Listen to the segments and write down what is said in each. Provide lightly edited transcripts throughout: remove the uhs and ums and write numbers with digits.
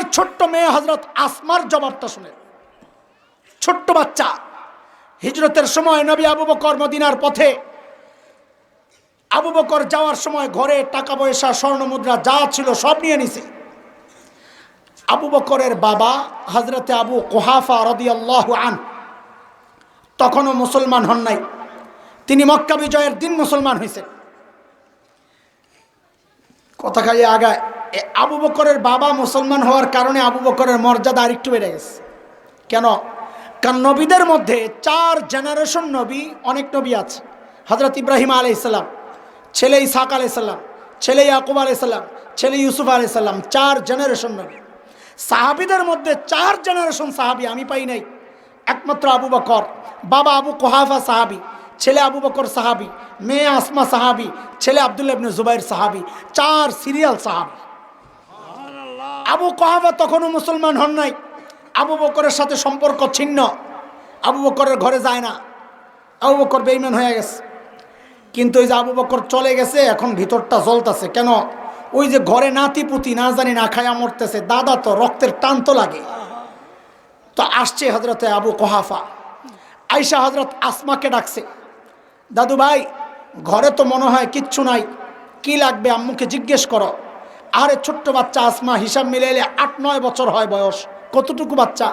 বকরের ছোট্ট মেয়ে হযরত আসমার জবাবটা শুনে। ছোট্ট বাচ্চা, হিজরতের সময় নবী আবু বকর মদিনার পথে, আবু বকর যাওয়ার সময় ঘরে টাকা পয়সা স্বর্ণ মুদ্রা যা ছিল সব নিয়ে নিছে। আবু বকরের বাবা হযরতে আবু কুহাফা রাদিয়াল্লাহু আনহু তখনও মুসলমান হন নাই, তিনি মক্কা বিজয়ের দিন মুসলমান হয়েছেন। কথা খালি আগায়, আবু বকরের বাবা মুসলমান হওয়ার কারণে আবু বকরের মর্যাদা আরেকটু বেড়ে গেছে। কেন? কারণ নবীদের মধ্যে 4 জেনারেশন নবী, অনেক নবী আছে। হযরত ইব্রাহিম আলাইহিস সালাম, ছেলে ইসহাক আলাইহিস সালাম, ছেলে ইয়াকুব আলাইহিস সালাম, ছেলে ইউসুফ আলাইহিস সালাম, 4 জেনারেশন নবী। সাহাবীদের মধ্যে 4 জেনারেশন সাহাবী আমি পাই নাই, একমাত্র আবু বকর। বাবা আবু কুহাফা সাহাবী, ছেলে আবু বকর সাহাবী, মেয়ে আসমা সাহাবী, ছেলে আব্দুল্লাহ ইবনে জুবাইর সাহাবী, 4 সিরিয়াল সাহাবী। আবু কুহাফা তখনও মুসলমান হন নাই, আবু বকরের সাথে সম্পর্ক ছিন্ন, আবু বকরের ঘরে যায় না, আবু বকর বেঈমান হয়ে গেছে। কিন্তু ওই যে আবু বকর চলে গেছে, এখন ভিতরটা জ্বলতেছে। কেন? ওই যে ঘরে নাতি পুতি না জানি না খায়া মরতেছে, দাদা তো রক্তের টান তো লাগে। তো আসছে হযরতে আবু কুহাফা, আয়েশা হযরত আসমাকে ডাকছে, দাদু ভাই ঘরে তো মনে হয় কিচ্ছু নাই, কি লাগবে আম্মুকে জিজ্ঞেস করো। আরে ছোট্ট বাচ্চা আসমা, হিসাব মিলাইলে 8-9 বছর হয় বয়স, কতটুকু বাচ্চা।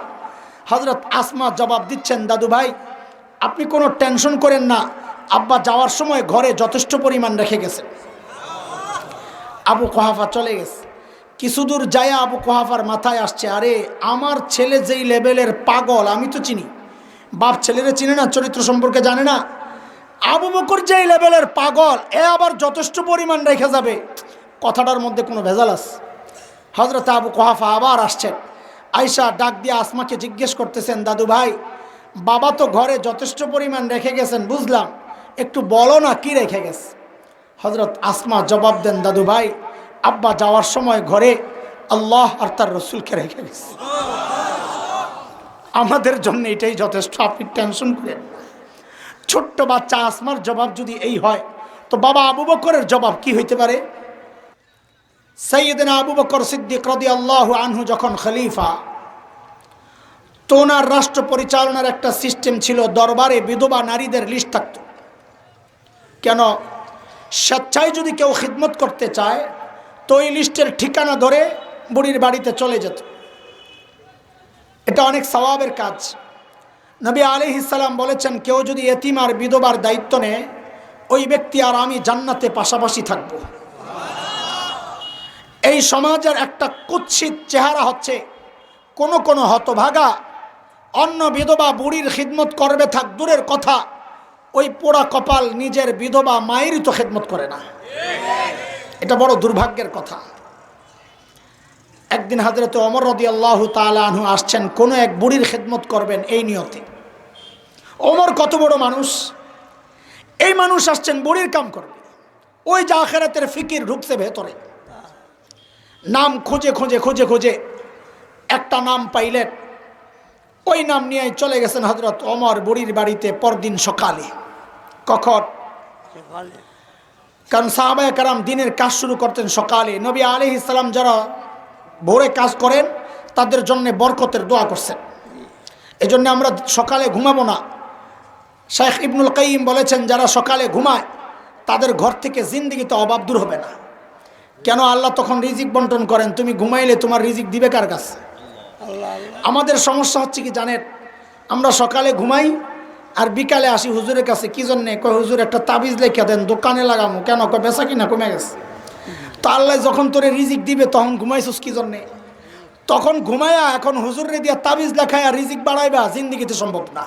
হযরত আসমা জবাব দিচ্ছেন, দাদু ভাই আপনি কোনো টেনশন করেন না, আব্বা যাওয়ার সময় ঘরে যথেষ্ট পরিমাণ রেখে গেছে। আবু কুহাফা চলে গেছে। কিছু দূর যায় আবু কুহাফার মাথায় আসছে, আরে আমার ছেলে যেই লেভেলের পাগল আমি তো চিনি, বাপ ছেলেরে চিনে না, চরিত্র সম্পর্কে জানে না। আবু বকর যেই লেভেলের পাগল, এ আবার যথেষ্ট পরিমাণ রেখে যাবে, কথাটার মধ্যে কোনো ভেজাল আছে। হযরত আবু কুহাফা আবার আসছেন, আয়েশা ডাক দিয়ে আসমাকে জিজ্ঞেস করতেছেন, দাদু ভাই বাবা তো ঘরে যথেষ্ট পরিমাণ রেখে গেছেন বুঝলাম, একটু বলো না কি রেখে গেছে। হযরত আসমা জবাব দেন, দাদু ভাই আব্বা যাওয়ার সময় ঘরে আল্লাহ আর তার রসুলকে রেখে গেছে, আমাদের জন্য এটাই যথেষ্ট, আপনি টেনশন করেন। ছোট্ট বাচ্চা আসমার জবাব যদি এই হয়, তো বাবা আবু বকরের জবাব কি হইতে পারে? সাইয়েদনা আবু বকর সিদ্দিক রাদিয়াল্লাহু আনহু যখন খলিফা, তো ওনার রাষ্ট্র পরিচালনার একটা সিস্টেম ছিল, দরবারে বিধবা নারীদের লিস্ট থাকত। কেন? স্বেচ্ছায় যদি কেউ খিদমত করতে চায় তো এই লিস্টের ঠিকানা ধরে বুড়ির বাড়িতে চলে যেত। এটা অনেক সওয়াবের কাজ। নবী আলাইহিস সালাম বলেছেন, কেউ যদি এতিম আর বিধবার দায়িত্ব নেয়, ওই ব্যক্তি আর আমি জান্নাতে পাশাপাশি থাকব। এই সমাজের একটা কুৎসিত চেহারা হচ্ছে, কোন কোন হতভাগা অন্য বিধবা বুড়ির খিদমত করবে থাক দূরের কথা, ওই পোড়া কপাল নিজের বিধবা মায়েরই তো খিদমত করে না। এটা বড় দুর্ভাগ্যের কথা। একদিন হযরত ওমর রাদিয়াল্লাহু তাআলা আনহু আসছেন, কোন এক বুড়ির খিদমত করবেন এই নিয়তে। ওমর কত বড় মানুষ, এই মানুষ আসছেন বুড়ির কাম করবে। ওই যে আখিরাতের ফিকির ঢুকছে ভেতরে, নাম খুঁজে খুঁজে খুঁজে খুঁজে একটা নাম পাইলেন, ওই নাম নিয়ে চলে গেছেন হযরত ওমর বুড়ির বাড়িতে পরদিন সকালে। কখন? কারণ সাহাবায়ে কেরাম দিনের কাজ শুরু করতেন সকালে। নবী আলাইহিস সালাম যারা ভোরে কাজ করেন তাদের জন্য বরকতের দোয়া করছেন। এজন্য আমরা সকালে ঘুমাবো না। শেখ ইবনুল কাইয়িম বলেছেন, যারা সকালে ঘুমায় তাদের ঘর থেকে জিন্দেগিতে অভাব দূর হবে না। কেন? আল্লাহ তখন রিজিক বন্টন করেন, তুমি ঘুমাইলে তোমার রিজিক দিবে কার কাছে? আমাদের সমস্যা হচ্ছে কি জানেন, আমরা সকালে ঘুমাই আর বিকালে আসি হুজুরের কাছে, কি জন্যে? কয় হুজুর একটা তাবিজ লেখা দেন, দোকানে লাগামো। কেন? কয় বেচা কিনা কমে গেছে। তো আল্লাহ যখন তোরে রিজিক দিবে তখন ঘুমাইছিস কি জন্যে? তখন ঘুমায়া এখন হুজুরে দিয়া তাবিজ লেখায় আর রিজিক বাড়াইবা, জিন্দেগিতে সম্ভব না।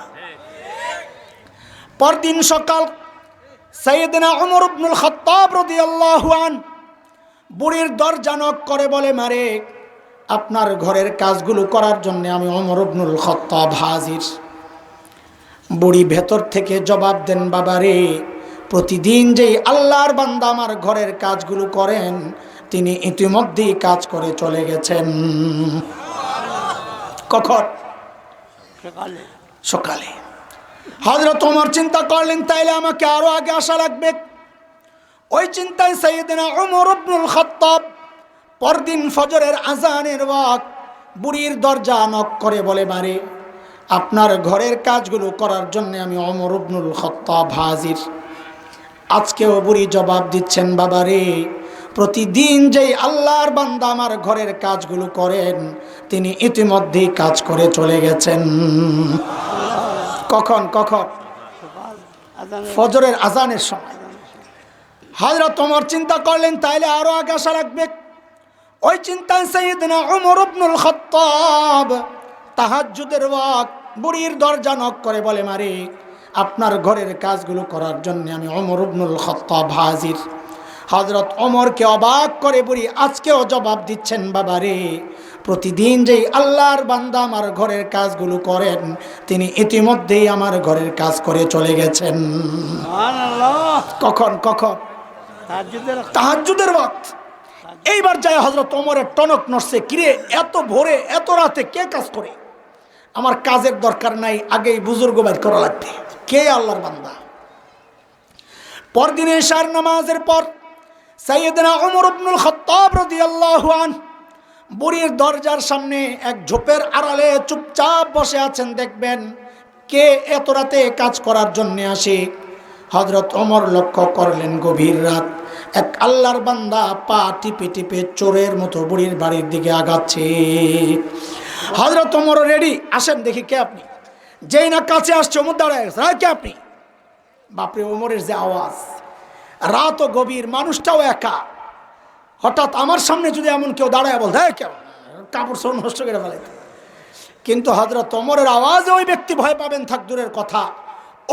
পরদিন সকাল সাইয়েদনা ওমর ইবনুল খাত্তাব রাদিয়াল্লাহু আনহু বুড়ির দরজা নক করে বলে, মারে আপনার ঘরের কাজগুলো করার জন্য আমি ওমর ইবনুল খাত্তাব হাজির। বুড়ি ভেতর থেকে জবাব দেন, বাবারে প্রতিদিন যেই আল্লাহর বান্দা আমার ঘরের কাজগুলো করেন তিনি ইতিমধ্যেই কাজ করে চলে গেছেন। কখন? সকালে। সকালে। হযরত ওমর চিন্তা করলেন, তাইলে আমাকে আরো আগে আসা লাগবে। ওই চিন্তায় সাইয়েদনা ওমর ইবনুল খাত্তাব পরদিন ফজরের আজানের ওয়াক্ত বুড়ির দরজা নক করে বলে, বারে আপনার ঘরের কাজগুলো করার জন্য আমি ওমর ইবনুল খাত্তাব হাজির। আজকেও বুড়ি জবাব দিচ্ছেন, বাবারে প্রতিদিন যেই আল্লাহর বান্দা আমার ঘরের কাজগুলো করেন তিনি ইতিমধ্যেই কাজ করে চলে গেছেন। কখন? ফজরের আজানের সময়। হযরত ওমর চিন্তা করলেন তাইলে আরো আগে আসা লাগবে। ওই চিন্তায় সাইয়েদনা ওমর ইবনুল খাত্তাব তাহাজ্জুদের ওয়াক্ত বুড়ির দরজা নক করে বলে, মারে আপনার ঘরের কাজগুলো করার জন্য আমি ওমর ইবনুল খাত্তাব হাজির। হযরত ওমরকে অবাক করে বুড়ি আজকেও জবাব দিচ্ছেন, বাবারে প্রতিদিন যেই আল্লাহর বান্দা আমার ঘরের কাজগুলো করেন তিনি ইতিমধ্যেই আমার ঘরের কাজ করে চলে গেছেন। সুবহানাল্লাহ। কখন? তাহাজ্জুদের ওয়াক্ত। এইবার যায় হযরত ওমরের টনক নড়ছে, কিরে এত ভোরে এত রাতে কে কাজ করে? আমার কাজের দরকার নাই, আগেই বুজুর্গ বাইর করা লাগবে। কে আল্লাহর বান্দা? পরদিন ইশার নামাজের পর সাইয়েদনা ওমর ইবনুল খাত্তাব রাদিয়াল্লাহু আনহু বুড়ির দরজার সামনে এক ঝোপের আড়ালে চুপচাপ বসে আছেন। দেখবেন কে এত রাতে কাজ করার জন্য আসে। হযরত ওমর লক্ষ্য করলেন গভীর রাত এক আল্লাহর বান্দা পা টিপে টিপে চোরের মতো বুড়ির বাড়ির দিকে আগাচ্ছে। হযরত ওমর রেডি, আসেন দেখি কে আপনি। যেই না কাছে আসছে ওমর দাঁড়ায় গেছে, কে আপনি? বাপরে, ওমরের যে আওয়াজ! রাতও গভীর, মানুষটাও একা। হঠাৎ আমার সামনে যদি এমন কেউ দাঁড়ায় বল, হ্যাঁ কেমন কাপড় সব নষ্ট করে ফেলে। কিন্তু হযরত ওমরের আওয়াজে ওই ব্যক্তি ভয় পাবেন থাক দূরের কথা,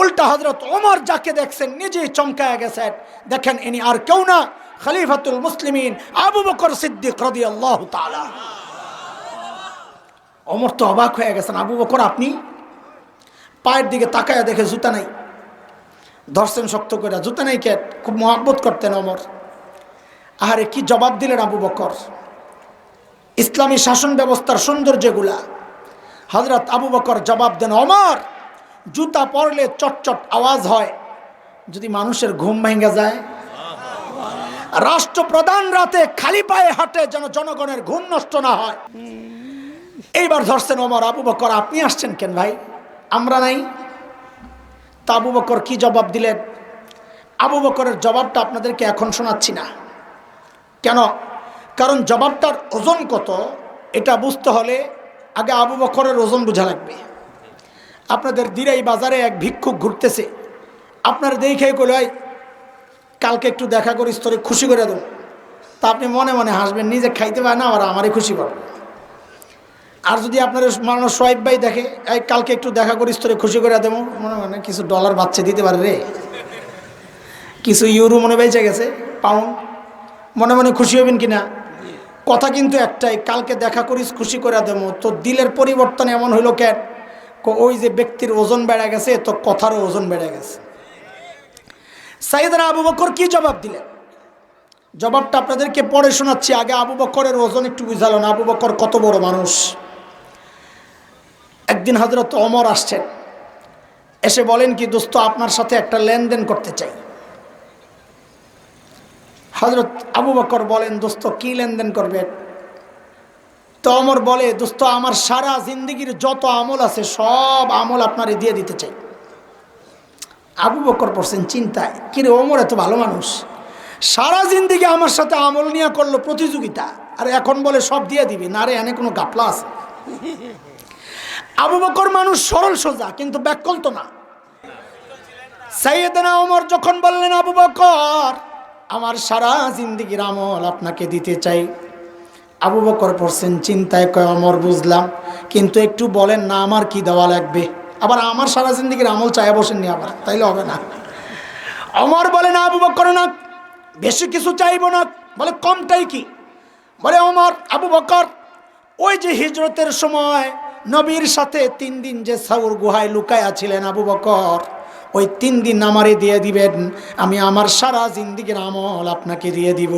উল্টা হযরত ওমর যাকে দেখছেন নিজেই চমকায়া গেছেন। দেখেন ইনি আর কেউ না, খলিফাতুল মুসলিমিন আবু বকর সিদ্দিক রাদিয়াল্লাহু তাআলা। ওমর তো অবাক হয়ে গেছেন, আবু বকর আপনি? পায়ের দিকে তাকায়া দেখে জুতা নাই, ধরছেন শক্ত করে, জুতা নাই কে? খুব মহব্বত করতেন ওমর। আরে কি জবাব দিলেন আবু বকর! ইসলামী শাসন ব্যবস্থার সৌন্দর্যগুলা হযরত আবু বকর জবাব দেন, ওমর জুতা পরলে চটচট আওয়াজ হয়, যদি মানুষের ঘুম ভেঙে যায়। রাষ্ট্রপ্রধান রাতে খালি পায়ে হাঁটে যেন জনগণের ঘুম নষ্ট না হয়। এইবার ধরছেন ওমর, আবু বকর আপনি আসছেন কেন ভাই, আমরা নাই? তা আবু বকর কি জবাব দিলেন? আবু বকরের জবাবটা আপনাদেরকে এখন শোনাচ্ছি না। কেন? কারণ জবাবটার ওজন কত এটা বুঝতে হলে আগে আবু বকরের ওজন বোঝা লাগবে। আপনাদের দিরাই বাজারে এক ভিক্ষুক ঘুরতেছে, আপনার দেখে কইল, কালকে একটু দেখা করি, স্তরে খুশি করে দেব। তা আপনি মনে মনে হাসবেন, নিজে খাইতে পারে না আর আমারই খুশি করবে। আর যদি আপনার মানো সোয়াইব ভাই দেখে, এই কালকে একটু দেখা করি, স্তরে খুশি করে দেবো, মনে মনে কিছু ডলার বাচ্চা দিতে পারে রে, কিছু ইউরো মনে বেঁচে গেছে, পাউন্ড, মনে মনে খুশি হবেন কিনা? কথা কিন্তু একটাই, কালকে দেখা করিস খুশি করে দেবো। তো দিলের পরিবর্তন এমন হইল কেন? ওই যে ব্যক্তির ওজন বেড়ে গেছে, তো কথারও ওজন বেড়ে গেছে। সাইয়েদনা আবু বকর কি জবাব দিলেন? জবাবটা আপনাদেরকে পড়ে শোনাচ্ছি, আগে আবু বকরের ওজন একটু বুঝালো না, আবু বকর কত বড় মানুষ। একদিন হযরত ওমর আসছেন, এসে বলেন কি দোস্ত আপনার সাথে একটা লেনদেন করতে চাই। হযরত আবু বকর বলেন, দোস্ত কি লেনদেন করবেন? তো ওমর বলে, দোস্ত আমার সারা জিন্দেগির যত আমল আছে সব আমল আপনারে দিয়ে দিতে চাই। আবু বকর পড়ছেন চিন্তায়, কিরে ওমর এত ভালো মানুষ, সারা জিন্দেগি আমার সাথে আমল নিয়ে করলো প্রতিযোগিতা, আর এখন বলে সব দিয়ে দিবি না রে, এনে কোনো গাপলা আছে? আবু বকর মানুষ সরল সোজা, কিন্তু ব্যাকল তো না। সাইয়েদনা ওমর যখন বললেন, আবু বকর আমার সারা জিন্দেগির আমল আপনাকে দিতে চাই। আবু বকর পড়ছেন চিন্তায়, কয় ওমর বুঝলাম, কিন্তু একটু বলেন না আমার কি দেওয়া লাগবে? আবার আমার সারা জিন্দেগির আমল চায় বসেননি আবার, তাইলে হবে না। ওমর বলে, না আবু বকর না, বেশি কিছু চাইবো না। বলে কমটাই কি? বলে ওমর, আবু বকর ওই যে হিজরতের সময় নবীর সাথে 3 দিন যে সাউর গুহায় লুকায়া ছিলেন আবু বকর, ওই 3 দিন আমারে দিয়ে দিবেন, আমি আমার সারা জিন্দেগির আমল আপনাকে দিয়ে দিব।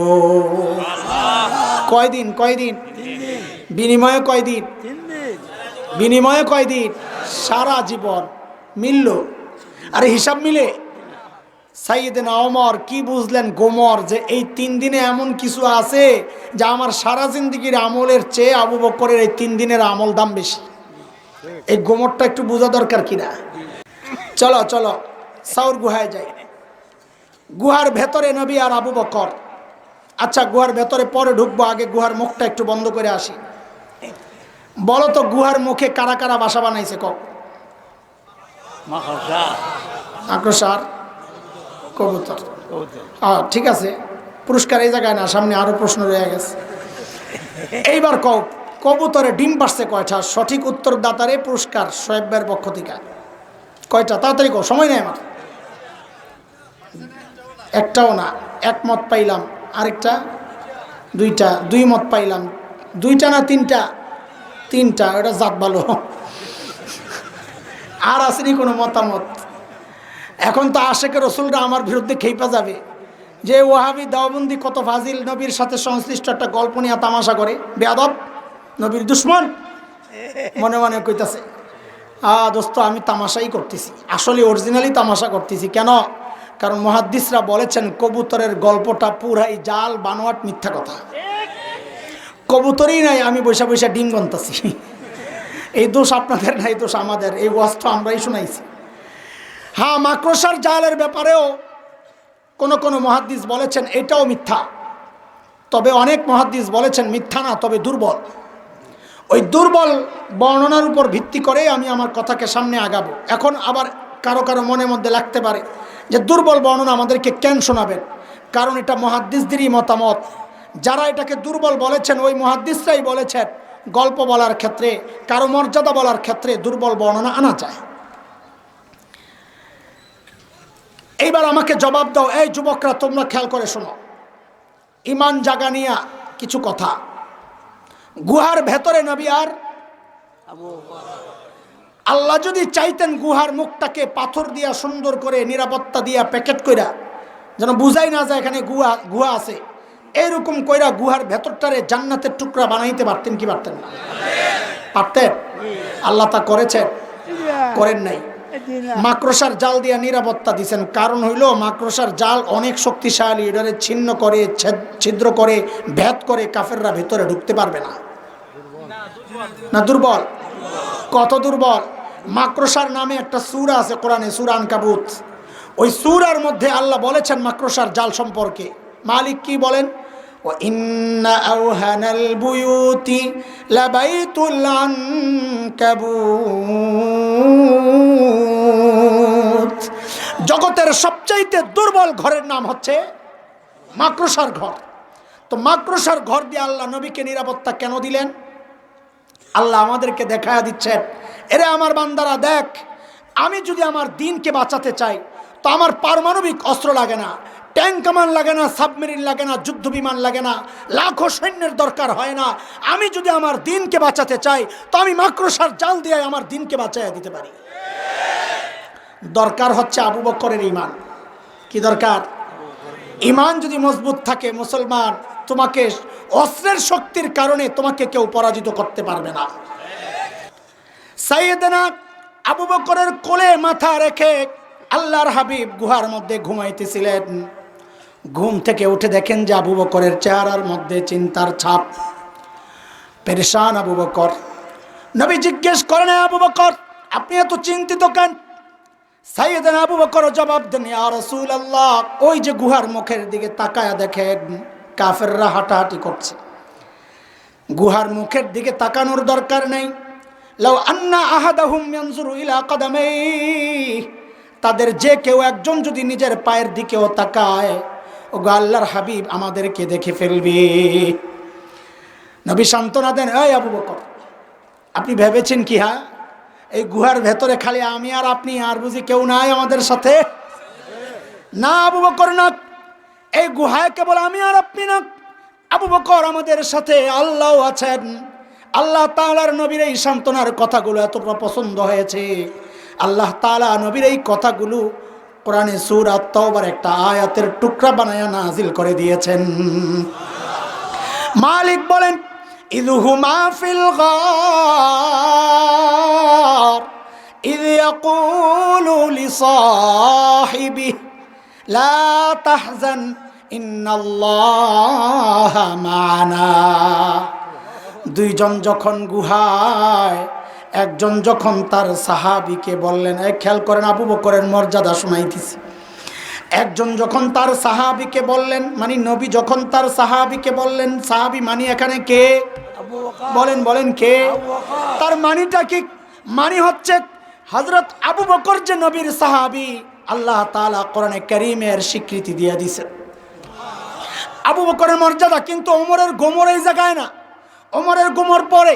কয়দিন? কয়দিন বিনিময়ে? কয়দিন বিনিময়ে? কয়দিন? সারা জীবন। মিলল? আরে হিসাব মিলে? সাইয়েদনা ওমর কি বুঝলেন গোমর যে এই 3 দিনে এমন কিছু আছে যা আমার সারা জিন্দেগির আমলের চেয়ে আবু বকরের এই 3 দিনের আমল দাম বেশি। এই গোমরটা একটু বোঝা দরকার কিনা। চলো চলো সাউর গুহায় যাই। গুহার ভেতরে নবী আর আবু বকর। আচ্ছা গুহার ভেতরে পরে ঢুকবো, আগে গুহার মুখটা একটু বন্ধ করে আসি। বলো তো গুহার মুখে কারা কারা বাসা বানাইছে? মাকড়সার, কবুতর। ঠিক আছে, পুরস্কার এই জায়গায় না, সামনে আরো প্রশ্ন রয়ে গেছে। এইবার কবুতরে ডিম পারছে কয়টা? সঠিক উত্তর দাতারে পুরস্কার সোহেবের পক্ষ থেকে। কয়টা? তাড়াতাড়ি কও, সময় নেই আমার। একটাও না, এক মত পাইলাম। আরেকটা? দুইটা, 2 মত পাইলাম। 2টা না 3টা? 3টা, এটা জাত ভালো। আর আসেনি কোনো মতামত। এখন তো আশেকে রসুলরা আমার বিরুদ্ধে খেইপা যাবে যে ওয়াহাবি দাওবন্দি কত ফাজিল, নবীর সাথে সংশ্লিষ্ট একটা গল্প নিয়ে তামাশা করে, বেয়াদব, নবীর দুশ্মন। মনে মনে কইতাছে দোস্ত আমি তামাশাই করতেছি, আসলে অরিজিনালি তামাশা করতেছি। কেন? কারণ মুহাদ্দিসরা বলেছেন কবুতরের গল্পটা পুরাই জাল, বানোয়াট, মিথ্যা কথা। কবুতরই নাই, আমি বৈশা বৈশা ডিম গন্তাছি। এই দোষ আপনাদের না, এই দোষ আমাদের। এই ওয়াজ আমরাই শুনাইছি। হ্যাঁ, মাকড়সার জালের ব্যাপারেও কোন কোন মুহাদ্দিস বলেছেন এটাও মিথ্যা, তবে অনেক মুহাদ্দিস বলেছেন মিথ্যা না, তবে দুর্বল। ওই দুর্বল বর্ণনার উপর ভিত্তি করে আমি আমার কথাকে সামনে আগাবো। এখন আবার কারো কারো মনের মধ্যে লাগতে পারে যে দুর্বল বর্ণনা আমাদেরকে কেন শোনাবেন? কারণ এটা মুহাদ্দিসদেরই মতামত। যারা এটাকে দুর্বল বলেছেন ওই মুহাদ্দিসরাই বলেছেন গল্প বলার ক্ষেত্রে, কারো মর্যাদা বলার ক্ষেত্রে দুর্বল বর্ণনা আনা যায়। এইবার আমাকে জবাব দাও, এই যুবকরা, তোমরা খেয়াল করে শোনো, ইমান জাগানিয়া কিছু কথা। গুহার ভেতরে নবী আর আল্লাহ যদি চাইতেন গুহার মুখটাকে পাথর দিয়া সুন্দর করে নিরাপত্তা দিয়া প্যাকেট কইরা যেন বুঝাই না যায় এখানে গুহা আছে, এইরকম কইরা গুহার ভেতরটারে জান্নাতের টুকরা বানাইতে পারতেন কি পারতেন না? পারতেন। আল্লাহ তা করেছেন? করেন নাই। মাকড়সার জাল দিয়া নিরাপত্তা দিছেন। কারণ হইল মাকড়সার জাল অনেক শক্তিশালী, এটারে ছিন্ন করে, ছিদ্র করে, ভেদ করে কাফেররা ভেতরে ঢুকতে পারবে না। না দুর্বল? কত দুর্বল! মাকড়সার নামে একটা সূরা আছে কোরআনে, সূরা আনকাবুত। ওই সূরার মধ্যে আল্লাহ বলেছেন মাকড়সার জাল সম্পর্কে। মালিক কি বলেন? ওয়া ইন্না আওহানাল বুয়ুতি লাবাইতুল আনকাবুত। জগতের সবচাইতে দুর্বল ঘরের নাম হচ্ছে মাকড়সার ঘর। তো মাকড়সার ঘর দিয়ে আল্লাহ নবীকে নিরাপত্তা কেন দিলেন? আল্লাহ আমাদেরকে দেখায়া দিচ্ছেন, এরে আমার বান্দারা দেখ, আমি যদি আমার দ্বীনকে বাঁচাতে চাই তো আমার পারমাণবিক অস্ত্র লাগে না, ট্যাঙ্ক কামান লাগে না, সাবমেরিন লাগে না, যুদ্ধ বিমান লাগে না, লাখো সৈন্যের দরকার হয় না। আমি যদি আমার দ্বীনকে বাঁচাতে চাই তো আমি মাকড়সার জাল দিয়ে আমার দ্বীনকে বাঁচাইয়া দিতে পারি। দরকার হচ্ছে আবু বকরের ঈমান। কি দরকার? ঈমান যদি মজবুত থাকে মুসলমান, তোমাকে অস্ত্রের শক্তির কারণে তোমাকে কেউ পরাজিত করতে পারবে না। সাইয়েদনা আবু বকরের কোলে মাথা রেখে আল্লাহর হাবিব গুহার মধ্যে ঘুমাইতেছিলেন। ঘুম থেকে উঠে দেখেন যে আবু বকরের চেহারার মধ্যে চিন্তার ছাপ। পেরেশান আবু বকর। নবী জিজ্ঞেস করেন, আবু বকর আপনি এত চিন্তিত কেন? সাইয়েদনা আবু বকর জবাব দেন, ইয়া রাসূলুল্লাহ, ওই যে গুহার মুখের দিকে তাকায়া দেখেন কাফেররা হাঁটাহাঁটি করছে। গুহার মুখের দিকে তাকানোর দরকার নেই। লাউ আন্না আহাদাহুম ইয়ানজুরু ইলা কাদামাইহি, তাদের যে কেউ একজন যদি নিজের পায়ের দিকেও তাকায়, ও গো আল্লাহর হাবিব আমাদেরকে দেখে ফেলবে। নবী সান্ত্বনা দেন, এই আবু বকর আপনি ভেবেছেন কি হ্যাঁ এই গুহার ভেতরে খালি আমি আর আপনি, আর বুঝি কেউ নাই আমাদের সাথে? না আবু বকর না, এই গুহায় কেবল আমি আর আপনি না, আবু বকর আমাদের সাথে আল্লাহ আছেন। আল্লাহ তাআলার নবীর এই সান্ত্বনার কথাগুলো এতটা পছন্দ হয়েছে, আল্লাহ তাআলা নবীর এই কথাগুলো কোরআনে সূরা তাওবার একটা আয়াতের টুকরা বানায়া নাজিল করে দিয়েছেন। মালিক বলেন, ইযহুমা ফিল গার ইয ইয়াকুলু লিসাহিবিহি লা তাহজান ইন্নাল্লাহা মা'ানা। দুইজন যখন গুহায়, একজন যখন তার সাহাবীকে বললেন, এই খেয়াল করেন আবু বকরের মর্যাদা শোনাইতেছি। একজন যখন তার সাহাবীকে বললেন, মানে নবী যখন তার সাহাবীকে বললেন, সাহাবী মানে এখানে কে? বলেন কে? তার মানিটা কি? মানি হচ্ছে হযরত আবু বকর যে নবীর সাহাবী, আল্লাহ তাআলা কোরআনে কারীমের স্বীকৃতি দিয়ে দিয়েছেন আবু বকরের মর্যাদা। কিন্তু ওমরের গোমর এই জায়গায় না, ওমরের গোমর পরে।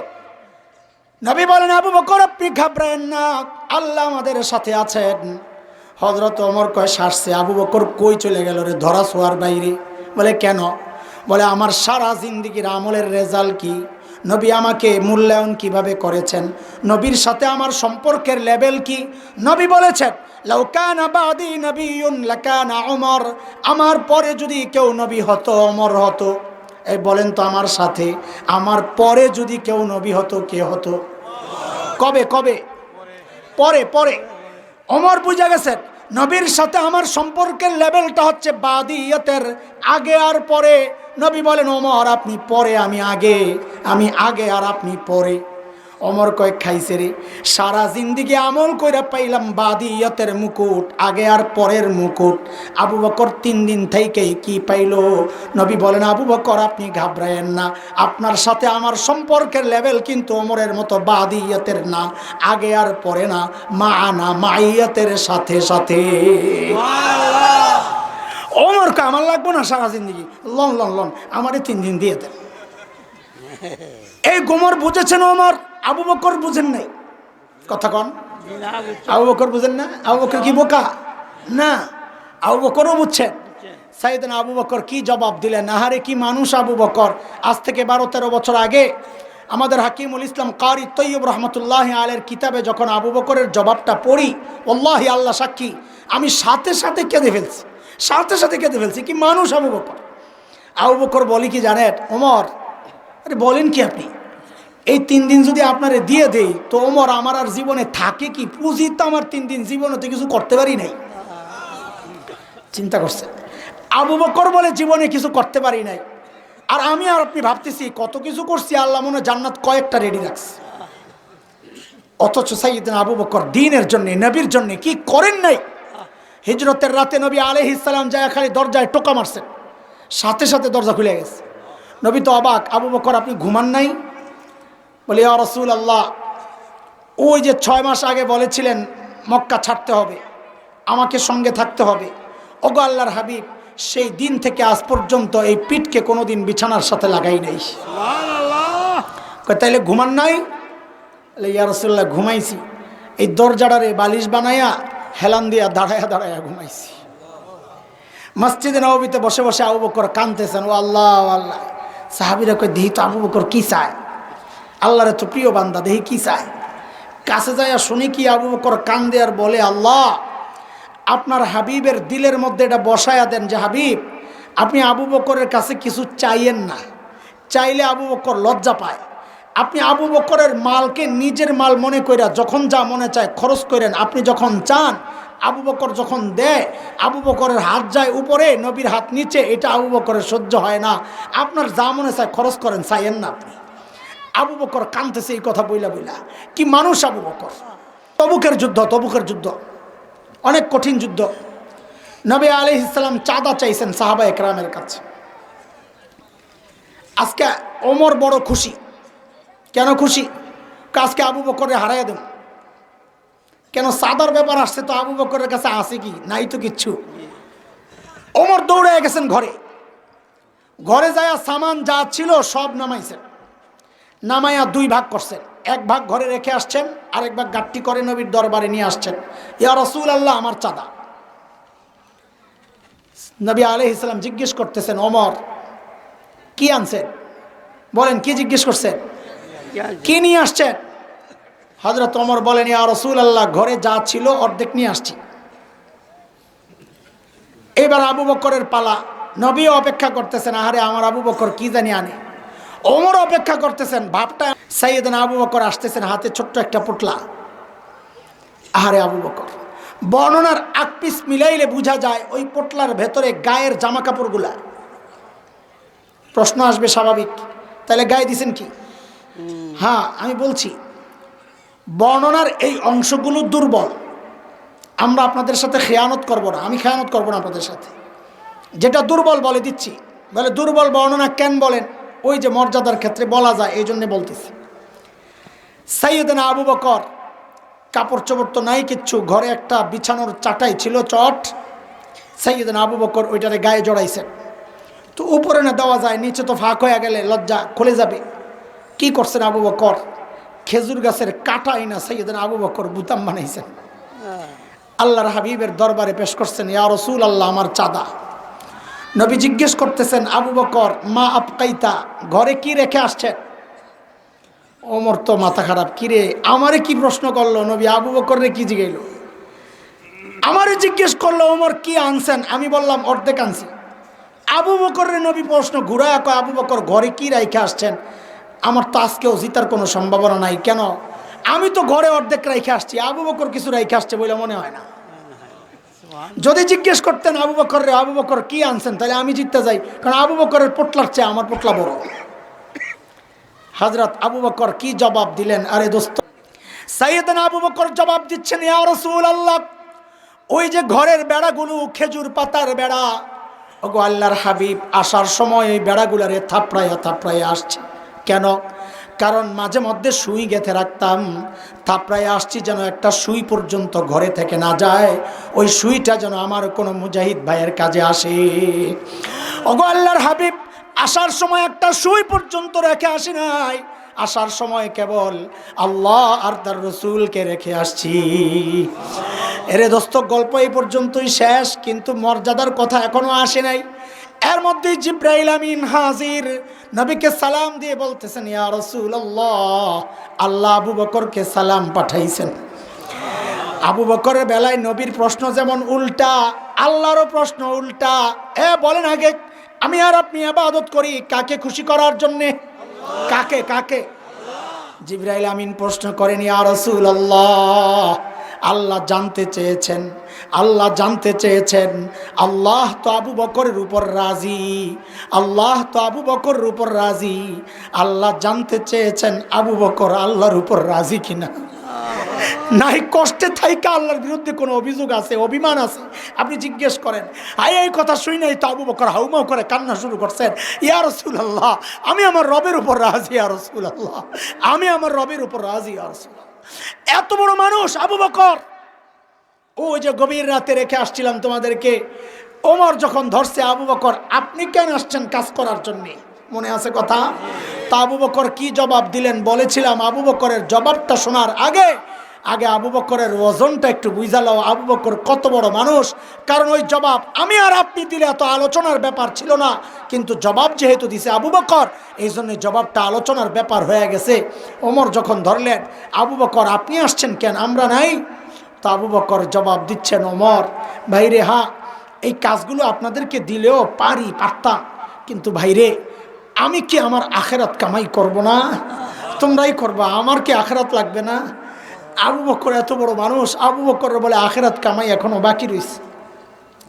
নবী বলেন, আবু বকর আপনি ঘাবড়েন না, আল্লাহ আমাদের সাথে আছেন। হযরত ওমর কয় শাসছে, আবু বকর কই চলে গেল রে, ধরা ছোঁয়ার বাইরে? বলে কেন? বলে আমার সারা জিন্দেগির আমলের রেজাল্ট কি, নবী আমাকে মূল্যায়ন কিভাবে করেছেন, নবীর সাথে আমার সম্পর্কের লেভেল কি। নবী বলেছেন, লাউ কানা বাদি নবিয়্যুন লাকানা ওমর, আমার পরে যদি কেউ নবী হতো ওমর হতো। এই বলেন তো আমার সাথে, আমার পরে যদি কেউ নবী হতো কে হতো? কবে? পরে পরে। ওমর বুঝে গেছেন নবীর সাথে আমার সম্পর্কের লেভেলটা হচ্ছে বাদিয়তের আগে আর পরে। নবী বলেন, ওমর আপনি পরে, আমি আগে, আমি আগে আর আপনি পরে। ওমর কয় খাইছে রে, সারা জিন্দেগি আমল কইরা পাইলাম বাদিয়তের মুকুট, আগে আর পরের মুকুট। আবু বকর 3 দিন থেকেই কি পাইল? নবী বলেন, আবু বকর আপনি ঘাবড়ায়েন না, আপনার সাথে আমার সম্পর্কের লেভেল কিন্তু ওমরের মতো বাদিয়তের না, আগে আর পরে না, মা'ানা মাইয়াতের সাথে সাথে। ওমর কয় আমার লাগবো না সারা জিন্দেগি, লন লন লন আমারে 3 দিন দিয়ে দেন। এই গোমর বুঝেছেন ওমর, আবু বকর বুঝেন নাই। কথা কন, আবু বকর বুঝেন না? আবু বকর কি বোকা? না, আবু বকরও বুঝছেন। সাইয়েদনা আবু বকর কি জবাব দিলেন, আহারে কি মানুষ আবু বকর। আজ থেকে 12-13 বছর আগে আমাদের হাকিমুল ইসলাম কারি তৈয়ব রহমতুল্লাহ আলের কিতাবে যখন আবু বকরের জবাবটা পড়ি, ওয়াল্লাহি আল্লাহ সাক্ষী, আমি সাথে সাথে কেঁদে ফেলছি, সাথে সাথে কেঁদে ফেলছি। কি মানুষ আবু বকর। আবু বকর বলি কি জানেন, ওমর আরে বলেন কি আপনি, এই 3 দিন যদি আপনারে দিয়ে দেই তো ওমর আমার আর জীবনে থাকে কি? পুঁজি তো আমার 3 দিন, জীবনে তো কিছু করতে পারি নাই। চিন্তা করছে আবু বকর বলে জীবনে কিছু করতে পারি নাই। আর আমি আর আপনি ভাবতেছি কত কিছু করছি, আল্লাহ মনে জান্নাত কয়েকটা রেডি রাখছে। অথচ সাইয়েদনা আবু বকর দ্বীনের জন্য, নবীর জন্য কি করেন নাই। হিজরতের রাতে নবী আলাইহিস সালাম যায় খালি দরজায় টোকা মারছেন, সাথে সাথে দরজা খুলে গেছে। নবী তো অবাক, আবু বকর আপনি ঘুমান নাই? বলি ইয়া রাসূলুল্লাহ, ওই যে 6 মাস আগে বলেছিলেন মক্কা ছাড়তে হবে, আমাকে সঙ্গে থাকতে হবে, ওগো আল্লাহর হাবিব, সেই দিন থেকে আজ পর্যন্ত এই পিঠকে কোনোদিন বিছানার সাথে লাগাই নাই। সুবহানাল্লাহ। তাইলে ঘুমান নাই? ইয়া রাসূলুল্লাহ ঘুমাইছি, এই দরজাটারে বালিশ বানাইয়া হেলান দিয়া দাঁড়ায়া দাঁড়ায়া ঘুমাইছি। মসজিদে নববীতে বসে বসে আবু বকর কাঁদতেছেন, ও আল্লাহ আল্লাহ। সাহাবীরা কই, দেখি তো আবু বকর কি চায়, আল্লাহর তো প্রিয় বান্দা, দেখি কি চায়। কাছে যায় শুনি কি আবু বকর কান্দে আর বলে, আল্লাহ আপনার হাবিবের দিলের মধ্যে এটা বসায়া দেন যে হাবিব আপনি আবু বকরের কাছে কিছু চাইয়েন না, চাইলে আবু বকর লজ্জা পায়। আপনি আবু বকরের মালকে নিজের মাল মনে কইরা যখন যা মনে চায় খরচ করেন, আপনি যখন চান আবু বকর যখন দেয়, আবু বকরের হাত যায় উপরে, নবীর হাত নিচে, এটা আবু বকরের সহ্য হয় না। আপনার যা মনে চায় খরচ করেন, চাইয়েন না আপনি। আবু বকর কাঁদতেছে এই কথা বইলা বইলা। কি মানুষ আবু বকর। তবুকের যুদ্ধ অনেক কঠিন যুদ্ধ। নবী আলাইহিস সালাম চাঁদা চাইছেন সাহাবা একরামের কাছে। আজকে ওমর বড় খুশি। কেন খুশি? আজকে আবু বকরে হারাইয়া দেব। কেন? চাঁদার ব্যাপার আসছে তো আবু বকরের কাছে আছে কি? নাই তো কিচ্ছু। ওমর দৌড়ে গেছেন ঘরে যায় সামান যা ছিল সব নামাইছেন, নামাইয়া 2 ভাগ করছেন। 1 ভাগ ঘরে রেখে আসছেন, আরেক ভাগ গাট্টি করে নবীর দরবারে নিয়ে আসছেন। ইয়া রাসূলুল্লাহ আমার চাঁদা। নবী আলাইহিস সালাম জিজ্ঞেস করতেছেন, ওমর কি আনছেন? বলেন কি জিজ্ঞেস করছেন, কি নিয়ে আসছেন? হযরত ওমর বলেন, ইয়া রাসূলুল্লাহ ঘরে যা ছিল অর্ধেক নিয়ে আসছি। এবার আবু বকরের পালা। নবীও অপেক্ষা করতেছেন, আহারে আমার আবু বকর কি জানি আনে। ওমর অপেক্ষা করতেছেন, ভাবটা সাইয়েদনা আবু বকর আসতেছেন, হাতে ছোট্ট একটা পুটলা। আহারে আবু বকর। বর্ণনার আকপিস মিলাইলে বোঝা যায় ওই পোটলার ভেতরে গায়ের জামা কাপড়গুলা। প্রশ্ন আসবে স্বাভাবিক, তাহলে গায়ে দিছেন কি? হ্যাঁ, আমি বলছি বর্ণনার এই অংশগুলো দুর্বল। আমরা আপনাদের সাথে খেয়ানত করব না, আমি খেয়ানত করব না আপনাদের সাথে। যেটা দুর্বল বলে দিচ্ছি। বলে দুর্বল বর্ণনা কেন বলেন? ওই যে মর্যাদার ক্ষেত্রে বলা যায়, এই জন্যে বলতেছি। সাইয়েদনা আবু বকর কাপড় চোপড় তো নাই কিচ্ছু, ঘরে একটা বিছানোর চাটাই ছিল, চট। সাইয়েদনা আবু বকর ওইটারে গায়ে জড়াইছেন। তো উপরে না দেওয়া যায়, নিচে তো ফাঁক হয়ে গেলে লজ্জা খুলে যাবে। কি করছেন আবু বকর? খেজুর গাছের কাটাই না সাইয়েদনা আবু বকর বুতাম বানাইছেন, আল্লাহর হাবিবের দরবারে পেশ করছেন। ইয়া রাসূল আল্লাহ, আমার চাঁদা। নবী জিজ্ঞেস করতেছেন, আবু বকর মা আপকাইতা, ঘরে কি রেখে আসছেন? ওমর তো মাথা খারাপ, কিরে আমারে কি প্রশ্ন করলো নবী? আবু বকর রে কি জিগাইল? আমারে জিজ্ঞেস করলো ওমর কি আনছেন? আমি বললাম অর্ধেক আনছি। আবু বকরের নবী প্রশ্ন ঘুরায় কয়, আবু বকর ঘরে কি রেখে আসছেন? আমার তো আজকেও জিতার কোনো সম্ভাবনা নাই। কেন? আমি তো ঘরে অর্ধেক রেখে আসছি, আবু বকর কিছু রেখে আসছে বলে মনে হয় না। যদি জিজ্ঞেস করতেন আবু বকর রে, আবু বকর কি আনছেন, তাহলে আমি জিততে যাই, কারণ আবু বকরের পোটলার চেয়ে আমার পোটলা বড়। হযরত আবু বকর কি জবাব দিলেন? আরে দোস্ত, সাইয়েদনা আবু বকর জবাব দিচ্ছেন, ইয়া রাসূলুল্লাহ, ওই যে ঘরের বেড়াগুলো খেজুর পাতার বেড়া, ওগো আল্লাহর হাবিব আসার সময় এই বেড়াগুলারে থাপড়াইয়া থাপড়াইয়া আসছে। কেন? কারণ মাঝে মধ্যে সুই গেঁথে রাখতাম, থাপড়াইয়া আসছি যেন একটা সুই পর্যন্ত ঘরে থেকে না যায়, ওই সুইটা যেন আমার কোনো মুজাহিদ ভাইয়ের কাজে আসে। ওগো আল্লাহর হাবিব আসার সময় একটা সুই পর্যন্ত রেখে আসি নাই, আসার সময় কেবল আল্লাহ আর তার রসুলকে রেখে আসছি। এরে দোস্ত, গল্প এই পর্যন্তই শেষ, কিন্তু মর্যাদার কথা এখনো আসে নাই। এর মধ্যে জিব্রাইল আমিন হাজির, নবীকে সালাম দিয়ে বলতেছেন, ইয়া রাসূলুল্লাহ, আল্লাহ আবু বকরকে সালাম পাঠাইছেন। আবু বকরের বেলায় নবীর প্রশ্ন যেমন উল্টা, আল্লাহরও প্রশ্ন উল্টা। বলেন আগে আমি আর আপনি ইবাদত করি কাকে খুশি করার জন্যে? কাকে? কাকে? জিব্রাইল আমিন প্রশ্ন করেন, ইয়া রাসূলুল্লাহ, আল্লাহ জানতে চেয়েছেন, আল্লাহ জানতে চেয়েছেন, আল্লাহ তো আবু বকরের উপর রাজি, আল্লাহ তো আবু বকরের উপর রাজি, আল্লাহ জানতে চেয়েছেন আবু বকর আল্লাহর উপর রাজি কিনা। নাই কষ্টে থাইকা আল্লাহর বিরুদ্ধে কোনো অভিযোগ আছে, অভিমান আছে, আপনি জিজ্ঞেস করেন। এই কথা শুই নাই তো আবু বকর হাউমাউ করে কান্না শুরু করছেন, ইয়া রাসূলুল্লাহ, আমি আমার রবের উপর রাজি, ইয়া রাসূলুল্লাহ, আমি আমার রবের উপর রাজি, ইয়া রাসূলুল্লাহ। এত বড় মানুষ আবু বকর। ওই যে গভীর রাতে রেখে আসছিলাম তোমাদেরকে, ওমর যখন ধরছে, আবু বকর আপনি কেন আসছেন কাজ করার জন্যে? মনে আছে কথা? তা আবু বকর কি জবাব দিলেন বলেছিলাম। আবু বকরের জবাবটা শোনার আগে আগে আবু বকরের ওজনটা একটু বুঝালো, আবু বকর কত বড় মানুষ। কারণ ওই জবাব আমি আর আপনি দিলে এত আলোচনার ব্যাপার ছিল না, কিন্তু জবাব যেহেতু দিছে আবু বকর, এই জন্য জবাবটা আলোচনার ব্যাপার হয়ে গেছে। ওমর যখন ধরলেন, আবু বকর আপনি আসছেন কেন, আমরা নাই? তা আবু বকর জবাব দিচ্ছেন, ওমর ভাইরে, হ্যাঁ এই কাজগুলো আপনাদেরকে দিলেও পারতাম, কিন্তু ভাইরে আমি কি আমার আখেরাত কামাই করব না? তোমরাই করবা, আমার কি আখেরাত লাগবে না? আবু বকর এত বড় মানুষ, আবু বকর বলে আখেরাত কামাই এখনো বাকি রয়েছে।